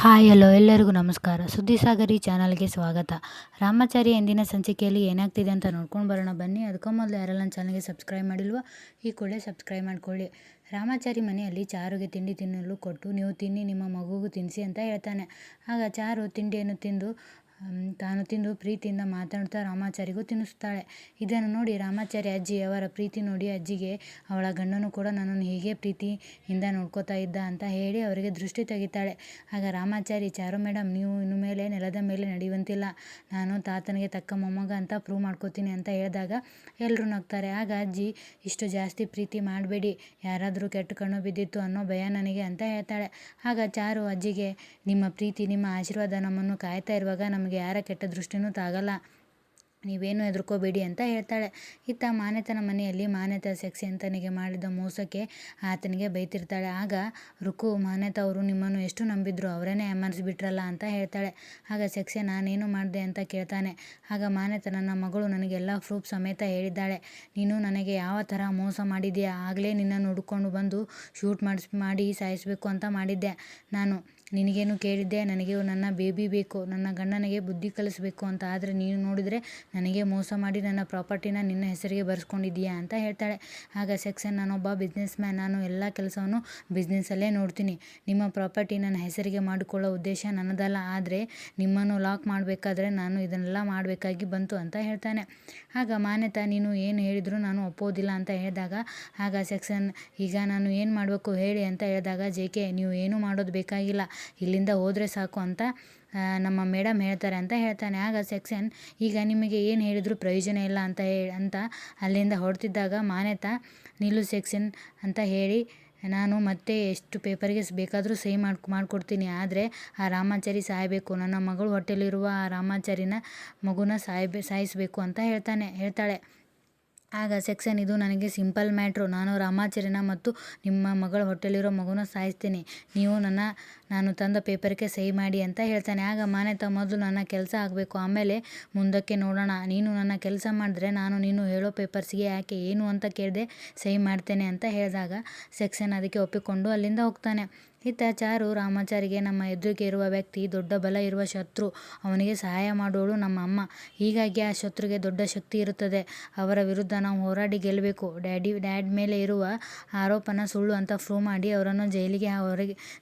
Hi hello ಎಲ್ಲರಿಗೂ ನಮಸ್ಕಾರ. ಸುದ್ದಿಸಾಗರಿ ಚಾನಲ್ಗೆ ಸ್ವಾಗತ. ರಾಮಾಚಾರಿ ಎಂದಿನ ಸಂಚಿಕೆಯಲ್ಲಿ ಏನಾಗ್ತಿದೆ ಅಂತ ನೋಡ್ಕೊಂಡು ಬರೋಣ ಬನ್ನಿ. ಅದಕ್ಕೂ ಮೊದಲು ಯಾರೆಲ್ಲ ನನ್ನ ಚಾನಲ್ಗೆ ಸಬ್ಸ್ಕ್ರೈಬ್ ಮಾಡಿಲ್ವೋ ಈ ಕೂಡಲೇ ಸಬ್ಸ್ಕ್ರೈಬ್ ಮಾಡ್ಕೊಳ್ಳಿ. ರಾಮಾಚಾರಿ ಮನೆಯಲ್ಲಿ ಚಾರುಗೆ ತಿಂಡಿ ತಿನ್ನಲು ಕೊಟ್ಟು ನೀವು ತಿನ್ನಿ, ನಿಮ್ಮ ಮಗುಗೂ ತಿನ್ನಿಸಿ ಅಂತ ಹೇಳ್ತಾನೆ. ಆಗ ಚಾರು ತಿಂಡಿಯನ್ನು ತಾನು ತಿಂದು ಪ್ರೀತಿಯಿಂದ ಮಾತಾಡ್ತಾ ರಾಮಾಚಾರಿಗೂ ತಿನ್ನಿಸ್ತಾಳೆ. ಇದನ್ನು ನೋಡಿ ರಾಮಾಚಾರಿ ಅಜ್ಜಿ ಅವರ ಪ್ರೀತಿ ನೋಡಿ ಅಜ್ಜಿಗೆ ಅವಳ ಗಂಡನು ಕೂಡ ನನ್ನನ್ನು ಹೀಗೆ ಪ್ರೀತಿಯಿಂದ ನೋಡ್ಕೋತಾ ಇದ್ದ ಅಂತ ಹೇಳಿ ಅವರಿಗೆ ದೃಷ್ಟಿ ತೆಗಿತಾಳೆ. ಆಗ ರಾಮಾಚಾರಿ, ಚಾರು ಮೇಡಮ್, ನೀವು ಇನ್ನು ಮೇಲೆ ನೆಲದ ಮೇಲೆ ನಡೆಯುವಂತಿಲ್ಲ, ನಾನು ತಾತನಿಗೆ ತಕ್ಕ ಮೊಮ್ಮಗ ಅಂತ ಪ್ರೂವ್ ಮಾಡ್ಕೋತೀನಿ ಅಂತ ಹೇಳಿದಾಗ ಎಲ್ಲರೂ ನಗ್ತಾರೆ. ಆಗ ಅಜ್ಜಿ, ಇಷ್ಟು ಜಾಸ್ತಿ ಪ್ರೀತಿ ಮಾಡಬೇಡಿ, ಯಾರಾದರೂ ಕೆಟ್ಟ ಕಣ್ಣು ಬಿದ್ದಿತ್ತು ಅನ್ನೋ ಭಯ ನನಗೆ ಅಂತ ಹೇಳ್ತಾಳೆ. ಆಗ ಚಾರು ಅಜ್ಜಿಗೆ, ನಿಮ್ಮ ಪ್ರೀತಿ ನಿಮ್ಮ ಆಶೀರ್ವಾದ ನಮ್ಮನ್ನು ಕಾಯ್ತಾ ಇರುವಾಗ ನಮಗೆ ಯಾರ ಕೆಟ್ಟ ದೃಷ್ಟಿನೂ ತಾಗಲ್ಲ, ನೀವೇನು ಹೆದರ್ಕೋಬೇಡಿ ಅಂತ ಹೇಳ್ತಾಳೆ. ಇತ್ತ ಮಾನ್ಯತನ ಮನೆಯಲ್ಲಿ ಮಾನ್ಯತ ಸೆಕ್ಸೆಂತನಿಗೆ ಮಾಡಿದ ಮೋಸಕ್ಕೆ ಆತನಿಗೆ ಬೈತಿರ್ತಾಳೆ. ಆಗ ರುಕು, ಮಾನ್ಯತ ಅವರು ನಿಮ್ಮನ್ನು ಎಷ್ಟು ನಂಬಿದ್ರು, ಅವರೇನೆ ಏಮಾರಿಸ್ಬಿಟ್ರಲ್ಲ ಅಂತ ಹೇಳ್ತಾಳೆ. ಆಗ ಸೆಕ್ಸೆ, ನಾನೇನು ಮಾಡಿದೆ ಅಂತ ಕೇಳ್ತಾನೆ. ಆಗ ಮಾನ್ಯತ, ನನ್ನ ಮಗಳು ನನಗೆಲ್ಲ ಪ್ರೂಫ್ ಸಮೇತ ಹೇಳಿದ್ದಾಳೆ, ನೀನು ನನಗೆ ಯಾವ ಥರ ಮೋಸ ಮಾಡಿದ್ಯಾ, ಆಗಲೇ ನಿನ್ನನ್ನು ಹುಡ್ಕೊಂಡು ಬಂದು ಶೂಟ್ ಮಾಡಿ ಸಾಯಿಸಬೇಕು ಅಂತ ಮಾಡಿದ್ದೆ ನಾನು. ನಿನಗೇನು ಕೇಳಿದ್ದೆ, ನನಗೆ ನನ್ನ ಬೇಬಿ ಬೇಕು, ನನ್ನ ಗಂಡನಿಗೆ ಬುದ್ಧಿ ಕಲಿಸ್ಬೇಕು ಅಂತ. ಆದರೆ ನೀನು ನೋಡಿದರೆ ನನಗೆ ಮೋಸ ಮಾಡಿ ನನ್ನ ಪ್ರಾಪರ್ಟಿನ ನಿನ್ನ ಹೆಸರಿಗೆ ಬರೆಸ್ಕೊಂಡಿದ್ದೀಯಾ ಅಂತ ಹೇಳ್ತಾಳೆ. ಆಗ ಸೆಕ್ಸನ್, ನಾನೊಬ್ಬ ಬಿಸ್ನೆಸ್ ಮ್ಯಾನ್, ನಾನು ಎಲ್ಲ ಕೆಲಸವನ್ನು ಬಿಸ್ನೆಸ್ಸಲ್ಲೇ ನೋಡ್ತೀನಿ, ನಿಮ್ಮ ಪ್ರಾಪರ್ಟಿ ನನ್ನ ಹೆಸರಿಗೆ ಮಾಡಿಕೊಳ್ಳೋ ಉದ್ದೇಶ ನನ್ನದಲ್ಲ, ಆದರೆ ನಿಮ್ಮನ್ನು ಲಾಕ್ ಮಾಡಬೇಕಾದ್ರೆ ನಾನು ಇದನ್ನೆಲ್ಲ ಮಾಡಬೇಕಾಗಿ ಬಂತು ಅಂತ ಹೇಳ್ತಾನೆ. ಆಗ ಮಾನ್ಯತ, ನೀನು ಏನು ಹೇಳಿದರೂ ನಾನು ಒಪ್ಪೋದಿಲ್ಲ ಅಂತ ಹೇಳಿದಾಗ ಆಗ ಸೆಕ್ಸನ್, ಈಗ ನಾನು ಏನು ಮಾಡಬೇಕು ಹೇಳಿ ಅಂತ ಹೇಳಿದಾಗ ಜೆ.ಕೆ, ನೀವು ಏನು ಮಾಡೋದು ಬೇಕಾಗಿಲ್ಲ, ಇಲ್ಲಿಂದ ಹೋದರೆ ಸಾಕು ಅಂತ ನಮ್ಮ ಮೇಡಮ್ ಹೇಳ್ತಾರೆ ಅಂತ ಹೇಳ್ತಾನೆ. ಆಗ ಸೆಕ್ಸನ್, ಈಗ ನಿಮಗೆ ಏನು ಹೇಳಿದರೂ ಪ್ರಯೋಜನ ಇಲ್ಲ ಅಂತ ಅಲ್ಲಿಂದ ಹೊರಡ್ತಿದ್ದಾಗ ಮಾನ್ಯತ, ನಿಲ್ಲು ಸೆಕ್ಸನ್ ಅಂತ ಹೇಳಿ, ನಾನು ಮತ್ತೆ ಎಷ್ಟು ಪೇಪರ್ಗೆ ಬೇಕಾದರೂ ಸಹಿ ಮಾಡಿಕೊಡ್ತೀನಿ, ಆದರೆ ಆ ರಾಮಾಚಾರಿ ಸಾಯಬೇಕು, ನನ್ನ ಮಗಳು ಹೊಟ್ಟೆಲಿರುವ ಆ ರಾಮಾಚಾರಿನ ಮಗುನ ಸಾಯಿಸಬೇಕು ಅಂತ ಹೇಳ್ತಾಳೆ. ಆಗ ಸೆಕ್ಸನ್, ಇದು ನನಗೆ ಸಿಂಪಲ್ ಮ್ಯಾಟ್ರು, ನಾನು ರಾಮಾಚಾರಿನ ಮತ್ತು ನಿಮ್ಮ ಮಗಳ ಹೊಟ್ಟೆಲಿರೋ ಮಗುನ ಸಾಯಿಸ್ತೀನಿ, ನೀವು ನಾನು ತಂದ ಪೇಪರ್ಗೆ ಸಹಿ ಮಾಡಿ ಅಂತ ಹೇಳ್ತಾನೆ. ಆಗ ಮಾನ್ಯತ, ಮೊದಲು ನನ್ನ ಕೆಲಸ ಆಗಬೇಕು, ಆಮೇಲೆ ಮುಂದಕ್ಕೆ ನೋಡೋಣ, ನೀನು ನನ್ನ ಕೆಲಸ ಮಾಡಿದ್ರೆ ನಾನು ನೀನು ಹೇಳೋ ಪೇಪರ್ಸ್ಗೆ ಯಾಕೆ ಏನು ಅಂತ ಕೇಳದೆ ಸಹಿ ಮಾಡ್ತೇನೆ ಅಂತ ಹೇಳಿದಾಗ ಸೆಕ್ಸನ್ ಅದಕ್ಕೆ ಒಪ್ಪಿಕೊಂಡು ಅಲ್ಲಿಂದ ಹೋಗ್ತಾನೆ. ಇತ್ತ ಚಾರು ರಾಮಾಚಾರಿಗೆ, ನಮ್ಮ ಎದುರಿಗೆ ಇರುವ ವ್ಯಕ್ತಿ ದೊಡ್ಡ ಬಲ ಇರುವ ಶತ್ರು, ಅವನಿಗೆ ಸಹಾಯ ಮಾಡೋಳು ನಮ್ಮ ಅಮ್ಮ, ಹೀಗಾಗಿ ಆ ಶತ್ರುಗೆ ದೊಡ್ಡ ಶಕ್ತಿ ಇರುತ್ತದೆ, ಅವರ ವಿರುದ್ಧ ನಾವು ಹೋರಾಡಿ ಗೆಲ್ಲಬೇಕು, ಡ್ಯಾಡ್ ಮೇಲೆ ಇರುವ ಆರೋಪನ ಸುಳ್ಳು ಅಂತ ಪ್ರೂವ್ ಮಾಡಿ ಅವರನ್ನು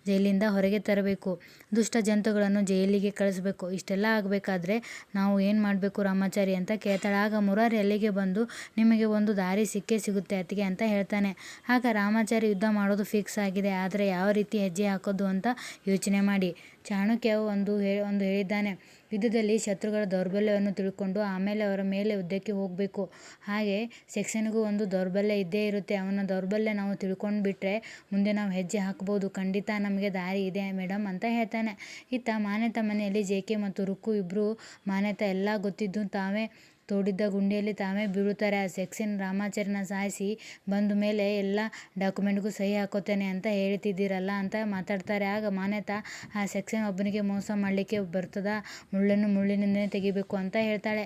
ಜೈಲಿಂದ ಹೊರಗೆ ತರಬೇಕು, ದುಷ್ಟ ಜಂತುಗಳನ್ನು ಜೈಲಿಗೆ ಕಳಿಸ್ಬೇಕು, ಇಷ್ಟೆಲ್ಲ ಆಗಬೇಕಾದ್ರೆ ನಾವು ಏನು ಮಾಡಬೇಕು ರಾಮಾಚಾರಿ ಅಂತ ಕೇಳ್ತಾಳೆ. ಆಗ ಮುರಾರಿ ಅಲ್ಲಿಗೆ ಬಂದು, ನಿಮಗೆ ಒಂದು ದಾರಿ ಸಿಕ್ಕೇ ಸಿಗುತ್ತೆ ಅತ್ತಿಗೆ ಅಂತ ಹೇಳ್ತಾನೆ. ಆಗ ರಾಮಾಚಾರಿ, ಯುದ್ಧ ಮಾಡೋದು ಫಿಕ್ಸ್ ಆಗಿದೆ, ಆದರೆ ಯಾವ ರೀತಿ ಹೆಜ್ಜೆ ಹಾಕೋದು ಅಂತ ಯೋಚನೆ ಮಾಡಿ. ಚಾಣಕ್ಯ ಒಂದು ಹೇಳಿದ್ದಾನೆ, ಯುದ್ಧದಲ್ಲಿ ಶತ್ರುಗಳ ದೌರ್ಬಲ್ಯವನ್ನು ತಿಳ್ಕೊಂಡು ಆಮೇಲೆ ಅವರ ಮೇಲೆ ಯುದ್ಧಕ್ಕೆ ಹೋಗಬೇಕು. ಹಾಗೆ ಸೆಕ್ಸನ್ಗೂ ಒಂದು ದೌರ್ಬಲ್ಯ ಇದ್ದೇ ಇರುತ್ತೆ, ಅವನ ದೌರ್ಬಲ್ಯ ನಾವು ತಿಳ್ಕೊಂಡ್ಬಿಟ್ರೆ ಮುಂದೆ ನಾವು ಹೆಜ್ಜೆ ಹಾಕ್ಬೋದು, ಖಂಡಿತ ನಮಗೆ ದಾರಿ ಇದೆ ಮೇಡಮ್ ಅಂತ ಹೇಳ್ತಾನೆ. ಇತ್ತ ಮಾನ್ಯತ ಮನೆಯಲ್ಲಿ ಜೆ.ಕೆ ಮತ್ತು ರುಕ್ಕು ಇಬ್ಬರು ಮಾನ್ಯತ ಎಲ್ಲ ಗೊತ್ತಿದ್ದು ತಾವೇ ತೋಡಿದ್ದ ಗುಂಡಿಯಲ್ಲಿ ತಾವೇ ಬೀಳುತ್ತಾರೆ. ಆ ಸೆಕ್ಸನ್ ರಾಮಾಚಾರಿನ ಸಾಯಿಸಿ ಬಂದ ಮೇಲೆ ಎಲ್ಲ ಡಾಕ್ಯುಮೆಂಟ್ಗೂ ಸಹಿ ಹಾಕೋತೇನೆ ಅಂತ ಹೇಳ್ತಿದ್ದೀರಲ್ಲ ಅಂತ ಮಾತಾಡ್ತಾರೆ. ಆಗ ಮಾನ್ಯತ, ಆ ಸೆಕ್ಸನ್ ಒಬ್ಬನಿಗೆ ಮೋಸ ಮಾಡಲಿಕ್ಕೆ ಬರ್ತದ, ಮುಳ್ಳನ್ನು ಮುಳ್ಳಿನಿಂದಲೇ ತೆಗಿಬೇಕು ಅಂತ ಹೇಳ್ತಾಳೆ.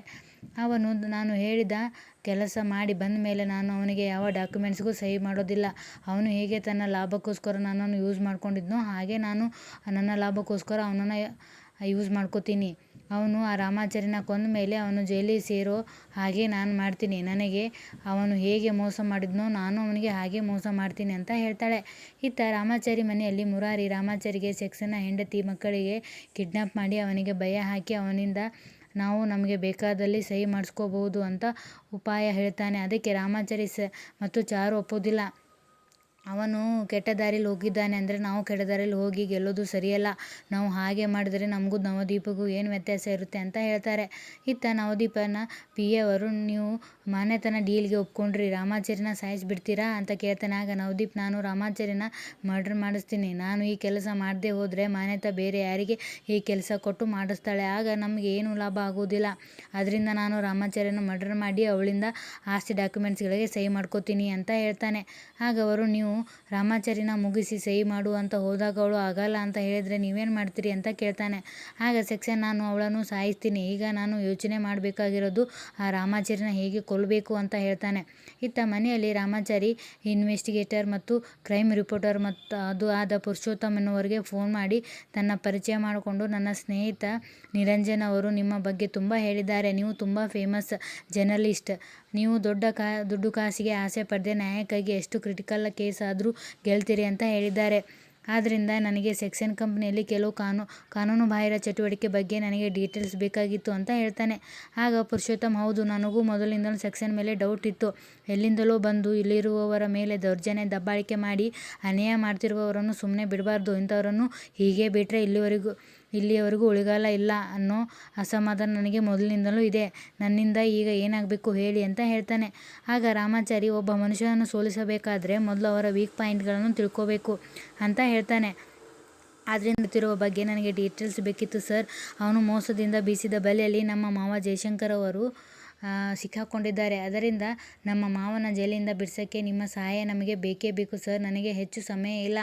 ಅವನು ನಾನು ಹೇಳಿದ ಕೆಲಸ ಮಾಡಿ ಬಂದ ಮೇಲೆ ನಾನು ಅವನಿಗೆ ಯಾವ ಡಾಕ್ಯುಮೆಂಟ್ಸ್ಗೂ ಸಹಿ ಮಾಡೋದಿಲ್ಲ, ಅವನು ಹೇಗೆ ತನ್ನ ಲಾಭಕ್ಕೋಸ್ಕರ ನನ್ನನ್ನು ಯೂಸ್ ಮಾಡ್ಕೊಂಡಿದ್ನೋ ಹಾಗೆ ನಾನು ನನ್ನ ಲಾಭಕ್ಕೋಸ್ಕರ ಅವನನ್ನು ಯೂಸ್ ಮಾಡ್ಕೋತೀನಿ, ಅವನು ಆ ರಾಮಾಚಾರಿನ ಕೊಂದ ಮೇಲೆ ಅವನು ಜೈಲಿಗೆ ಸೇರೋ ಹಾಗೆ ನಾನು ಮಾಡ್ತೀನಿ, ನನಗೆ ಅವನು ಹೇಗೆ ಮೋಸ ಮಾಡಿದ್ನೋ ನಾನು ಅವನಿಗೆ ಹಾಗೆ ಮೋಸ ಮಾಡ್ತೀನಿ ಅಂತ ಹೇಳ್ತಾಳೆ. ಇತ್ತ ರಾಮಾಚಾರಿ ಮನೆಯಲ್ಲಿ ಮುರಾರಿ ರಾಮಾಚಾರಿಗೆ ಸೆಕ್ಸನ್ನ ಹೆಂಡತಿ ಮಕ್ಕಳಿಗೆ ಕಿಡ್ನಾಪ್ ಮಾಡಿ ಅವನಿಗೆ ಭಯ ಹಾಕಿ ಅವನಿಂದ ನಾವು ನಮಗೆ ಬೇಕಾದಲ್ಲಿ ಸಹಿ ಮಾಡಿಸ್ಕೋಬಹುದು ಅಂತ ಉಪಾಯ ಹೇಳ್ತಾನೆ. ಅದಕ್ಕೆ ರಾಮಾಚಾರಿ ಮತ್ತು ಚಾರು ಒಪ್ಪೋದಿಲ್ಲ, ಅವನು ಕೆಟ್ಟ ದಾರಿಲಿ ಹೋಗಿದ್ದಾನೆ ಅಂದರೆ ನಾವು ಕೆಟ್ಟ ದಾರಿಲಿ ಹೋಗಿ ಗೆಲ್ಲೋದು ಸರಿಯಲ್ಲ, ನಾವು ಹಾಗೆ ಮಾಡಿದರೆ ನಮಗೂ ನವದೀಪಗೂ ಏನು ವ್ಯತ್ಯಾಸ ಇರುತ್ತೆ ಅಂತ ಹೇಳ್ತಾರೆ. ಇತ್ತ ನವದೀಪನ ಪಿ.ಎ ಅವರು, ನೀವು ಮಾನ್ಯತನ ಡೀಲ್ಗೆ ಒಪ್ಕೊಂಡ್ರಿ, ರಾಮಾಚಾರಿನ ಸಾಯಿಸಿಬಿಡ್ತೀರಾ ಅಂತ ಕೇಳ್ತಾನೆ. ಆಗ ನವದೀಪ್, ನಾನು ರಾಮಾಚಾರಿನ ಮರ್ಡರ್ ಮಾಡಿಸ್ತೀನಿ, ನಾನು ಈ ಕೆಲಸ ಮಾಡದೆ ಹೋದರೆ ಮಾನ್ಯತ ಬೇರೆ ಯಾರಿಗೆ ಈ ಕೆಲಸ ಕೊಟ್ಟು ಮಾಡಿಸ್ತಾಳೆ, ಆಗ ನಮಗೆ ಏನೂ ಲಾಭ ಆಗೋದಿಲ್ಲ, ಅದರಿಂದ ನಾನು ರಾಮಾಚಾರಿನ ಮರ್ಡರ್ ಮಾಡಿ ಅವಳಿಂದ ಆಸ್ತಿ ಡಾಕ್ಯುಮೆಂಟ್ಸ್ಗಳಿಗೆ ಸಹಿ ಮಾಡ್ಕೋತೀನಿ ಅಂತ ಹೇಳ್ತಾನೆ. ಆಗ ಅವರು, ನೀವು ರಾಮಾಚಾರಿನ ಮುಗಿಸಿ ಸಹಿ ಮಾಡು ಅಂತ ಹೋದಾಗ ಅವಳು ಆಗಲ್ಲ ಅಂತ ಹೇಳಿದರೆ ನೀವೇನು ಮಾಡ್ತೀರಿ ಅಂತ ಕೇಳ್ತಾನೆ. ಆಗ ಸೆಕ್ಷನ್ ನಾನು ಅವಳನ್ನು ಸಾಯಿಸ್ತೀನಿ. ಈಗ ನಾನು ಯೋಚನೆ ಮಾಡಬೇಕಾಗಿರೋದು ಆ ರಾಮಾಚಾರಿನ ಹೇಗೆ ಕೊಲ್ಲಬೇಕು ಅಂತ ಹೇಳ್ತಾನೆ. ಇತ್ತ ಮನೆಯಲ್ಲಿ ರಾಮಾಚಾರಿ ಇನ್ವೆಸ್ಟಿಗೇಟರ್ ಮತ್ತು ಕ್ರೈಮ್ ರಿಪೋರ್ಟರ್ ಮತ್ತು ಅದು ಆದ ಪುರುಷೋತ್ತಮ್ ಎನ್ನುವರಿಗೆ ಫೋನ್ ಮಾಡಿ ತನ್ನ ಪರಿಚಯ ಮಾಡಿಕೊಂಡು, ನನ್ನ ಸ್ನೇಹಿತ ನಿರಂಜನ್ ಅವರು ನಿಮ್ಮ ಬಗ್ಗೆ ತುಂಬ ಹೇಳಿದ್ದಾರೆ. ನೀವು ತುಂಬ ಫೇಮಸ್ ಜರ್ನಲಿಸ್ಟ್. ನೀವು ದುಡ್ಡು ಕಾಸಿಗೆ ಆಸೆ ಪಡದೆ ನ್ಯಾಯಕ್ಕಾಗಿ ಎಷ್ಟು ಕ್ರಿಟಿಕಲ್ ಕೇಸ್ ಆದರೂ ಗೆಲ್ತೀರಿ ಅಂತ ಹೇಳಿದ್ದಾರೆ. ಆದ್ದರಿಂದ ನನಗೆ ಸೆಕ್ಷನ್ ಕಂಪ್ನಿಯಲ್ಲಿ ಕೆಲವು ಕಾನೂನುಬಾಹಿರ ಚಟುವಟಿಕೆ ಬಗ್ಗೆ ನನಗೆ ಡೀಟೇಲ್ಸ್ ಬೇಕಾಗಿತ್ತು ಅಂತ ಹೇಳ್ತಾನೆ. ಆಗ ಪುರುಷೋತ್ತಮ್, ಹೌದು, ನನಗೂ ಮೊದಲಿಂದಲೂ ಸೆಕ್ಷನ್ ಮೇಲೆ ಡೌಟ್ ಇತ್ತು. ಎಲ್ಲಿಂದಲೋ ಬಂದು ಇಲ್ಲಿರುವವರ ಮೇಲೆ ದೌರ್ಜನ್ಯ ದಬ್ಬಾಳಿಕೆ ಮಾಡಿ ಅನ್ಯಾಯ ಮಾಡ್ತಿರುವವರನ್ನು ಸುಮ್ಮನೆ ಬಿಡಬಾರ್ದು. ಇಂಥವರನ್ನು ಹೀಗೆ ಬಿಟ್ಟರೆ ಇಲ್ಲಿಯವರೆಗೂ ಉಳಿಗಾಲ ಇಲ್ಲ ಅನ್ನೋ ಅಸಮಾಧಾನ ನನಗೆ ಮೊದಲಿನಿಂದಲೂ ಇದೆ. ನನ್ನಿಂದ ಈಗ ಏನಾಗಬೇಕು ಹೇಳಿ ಅಂತ ಹೇಳ್ತಾನೆ. ಆಗ ರಾಮಾಚಾರಿ, ಒಬ್ಬ ಮನುಷ್ಯನನ್ನು ಸೋಲಿಸಬೇಕಾದ್ರೆ ಮೊದಲು ಅವರ ವೀಕ್ ಪಾಯಿಂಟ್ಗಳನ್ನು ತಿಳ್ಕೋಬೇಕು ಅಂತ ಹೇಳ್ತಾನೆ. ಆದ್ದರಿಂದ ತಿರುವ ಬಗ್ಗೆ ನನಗೆ ಡೀಟೇಲ್ಸ್ ಬೇಕಿತ್ತು ಸರ್. ಅವನು ಮೋಸದಿಂದ ಬೀಸಿದ ಬಲೆಯಲ್ಲಿ ನಮ್ಮ ಮಾವ ಜಯಶಂಕರ್ ಅವರು ಸಿಕ್ಕಾಕೊಂಡಿದ್ದಾರೆ. ಅದರಿಂದ ನಮ್ಮ ಮಾವನ ಜೈಲಿಂದ ಬಿಡಿಸೋಕ್ಕೆ ನಿಮ್ಮ ಸಹಾಯ ನಮಗೆ ಬೇಕೇ ಬೇಕು ಸರ್. ನನಗೆ ಹೆಚ್ಚು ಸಮಯ ಇಲ್ಲ.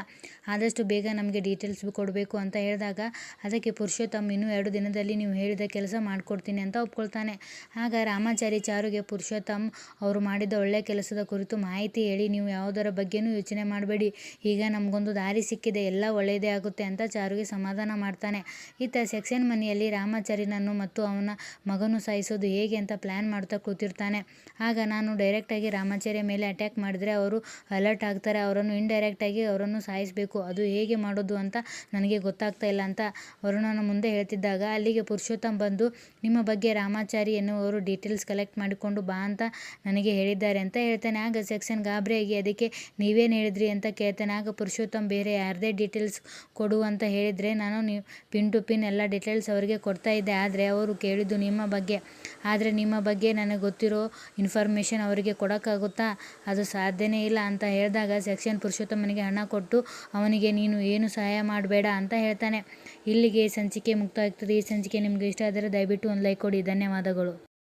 ಆದಷ್ಟು ಬೇಗ ನಮಗೆ ಡೀಟೇಲ್ಸ್ ಕೊಡಬೇಕು ಅಂತ ಹೇಳಿದಾಗ ಅದಕ್ಕೆ ಪುರುಷೋತ್ತಮ್, ಇನ್ನೂ 2 ದಿನದಲ್ಲಿ ನೀವು ಹೇಳಿದ ಕೆಲಸ ಮಾಡಿಕೊಡ್ತೀನಿ ಅಂತ ಒಪ್ಕೊಳ್ತಾನೆ. ಆಗ ರಾಮಾಚಾರಿ ಚಾರುಗೆ, ಪುರುಷೋತ್ತಮ್ ಅವರು ಮಾಡಿದ ಒಳ್ಳೆಯ ಕೆಲಸದ ಕುರಿತು ಮಾಹಿತಿ ಹೇಳಿ, ನೀವು ಯಾವುದರ ಬಗ್ಗೆನೂ ಯೋಚನೆ ಮಾಡಬೇಡಿ. ಈಗ ನಮಗೊಂದು ದಾರಿ ಸಿಕ್ಕಿದೆ, ಎಲ್ಲ ಒಳ್ಳೆಯದೇ ಆಗುತ್ತೆ ಅಂತ ಚಾರುಗೆ ಸಮಾಧಾನ ಮಾಡ್ತಾನೆ. ಇತ್ತ ಸೆಕ್ಷನ್ ಮನೆಯಲ್ಲಿ ರಾಮಾಚಾರಿನನ್ನು ಮತ್ತು ಅವನ ಮಗನು ಸಾಯಿಸೋದು ಹೇಗೆ ಅಂತ ಪ್ಲ್ಯಾನ್ ಮಾಡ್ತಾ ಕೂತಿರ್ತಾನೆ. ಆಗ ನಾನು ಡೈರೆಕ್ಟಾಗಿ ರಾಮಾಚಾರಿಯ ಮೇಲೆ ಅಟ್ಯಾಕ್ ಮಾಡಿದ್ರೆ ಅವರು ಅಲರ್ಟ್ ಆಗ್ತಾರೆ. ಅವರನ್ನು ಇಂಡೈರೆಕ್ಟಾಗಿ ಅವರನ್ನು ಸಾಯಿಸಬೇಕು. ಅದು ಹೇಗೆ ಮಾಡೋದು ಅಂತ ನನಗೆ ಗೊತ್ತಾಗ್ತಾ ಇಲ್ಲ ಅಂತ ವರುಣನ ಮುಂದೆ ಹೇಳ್ತಿದ್ದಾಗ ಅಲ್ಲಿಗೆ ಪುರುಷೋತ್ತಮ್ ಬಂದು, ನಿಮ್ಮ ಬಗ್ಗೆ ರಾಮಾಚಾರಿ ಎನ್ನುವರು ಡೀಟೇಲ್ಸ್ ಕಲೆಕ್ಟ್ ಮಾಡಿಕೊಂಡು ಬಾ ಅಂತ ನನಗೆ ಹೇಳಿದ್ದಾರೆ ಅಂತ ಹೇಳ್ತಾನೆ. ಆಗ ಸೆಕ್ಷನ್ ಗಾಬರಿಯಾಗಿ, ಅದಕ್ಕೆ ನೀವೇನು ಹೇಳಿದ್ರಿ ಅಂತ ಕೇಳ್ತಾನೆ. ಆಗ ಪುರುಷೋತ್ತಮ್, ಬೇರೆ ಯಾರದೇ ಡೀಟೇಲ್ಸ್ ಕೊಡು ಅಂತ ಹೇಳಿದರೆ ನಾನು ಪಿನ್ ಟು ಪಿನ್ ಎಲ್ಲ ಡೀಟೇಲ್ಸ್ ಅವರಿಗೆ ಕೊಡ್ತಾ ಇದ್ದೆ. ಆದರೆ ಅವರು ಕೇಳಿದ್ದು ನಿಮ್ಮ ಬಗ್ಗೆ. ಆದರೆ ನಿಮ್ಮ ಬಗ್ಗೆ ನನಗೆ ಗೊತ್ತಿರೋ ಇನ್ಫಾರ್ಮೇಷನ್ ಅವರಿಗೆ ಕೊಡೋಕ್ಕಾಗುತ್ತಾ? ಅದು ಸಾಧ್ಯನೇ ಇಲ್ಲ ಅಂತ ಹೇಳಿದಾಗ ಸೆಕ್ಷನ್ ಪುರುಷೋತ್ತಮನಿಗೆ ಹಣ ಕೊಟ್ಟು ಅವನಿಗೆ ನೀನು ಏನು ಸಹಾಯ ಮಾಡಬೇಡ ಅಂತ ಹೇಳ್ತಾನೆ. ಇಲ್ಲಿಗೆ ಸಂಚಿಕೆ ಮುಕ್ತಾಯವಾಗ್ತದೆ. ಈ ಸಂಚಿಕೆ ನಿಮಗೆ ಇಷ್ಟ ಆದರೆ ದಯವಿಟ್ಟು ಒಂದು ಲೈಕ್ ಕೊಡಿ. ಧನ್ಯವಾದಗಳು.